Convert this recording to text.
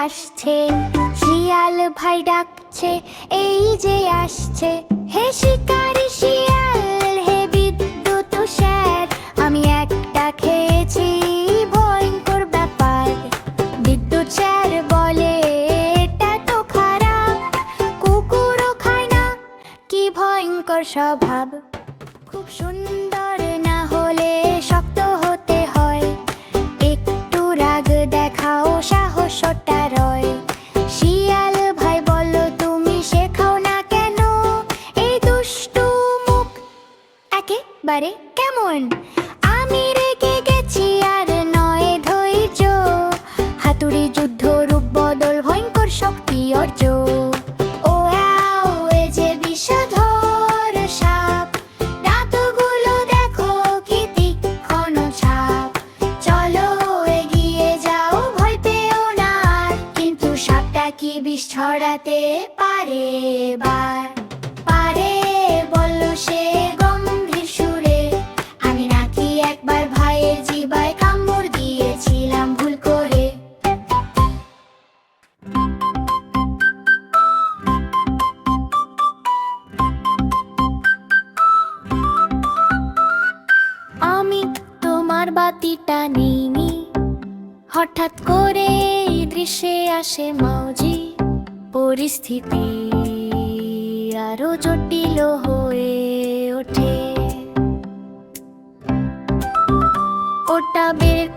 আসছে, শিয়াল ভাই ডাকছে, এই যে আসছে। হে শিকারি শিয়াল, হে বিদ্যুৎ স্যার, আমি একটা খেয়েছি, ভয়ঙ্কর ব্যাপার। বিদ্যুৎ স্যার বলে, এটা তো খারাপ, কুকুরও খায় না, কি ভয়ঙ্কর স্বভাব। খুব সুন্দর না হলে শক্ত হতে হয়, একটু রাগ দেখাও সাহসটা রয়। শিয়াল ভাই বলো, তুমি শেখাও না কেন এই দুষ্টু মুখ একেবারে কেমন? আমি রেগে গেছি আর নয় ধৈর্য, হাতুড়ি যুদ্ধ রূপ বদল ভয়ঙ্কর শক্তি অর্জ। ও আও, এ যে বিষধর সাপ, দাঁতগুলো দেখো কি তীক্ষ্ণ ছাপ। চলো এগিয়ে যাও, ভয় পেও না আর, কিন্তু সাপটা কি বিষ ছড়াতে পারে এবার? পারে, বলল সে গম্ভীর সুরে, আমি নাকি একবার ভাইয়ের জিভায় কামড় দিয়েছিলাম ভুল করে। আমি তোমার বাতিটা নিইনি, হঠাৎ করে এই দৃশ্যে আসে মাউজি। পরিস্থিতি আরো জটিল হয়ে ওঠে। ওটা বের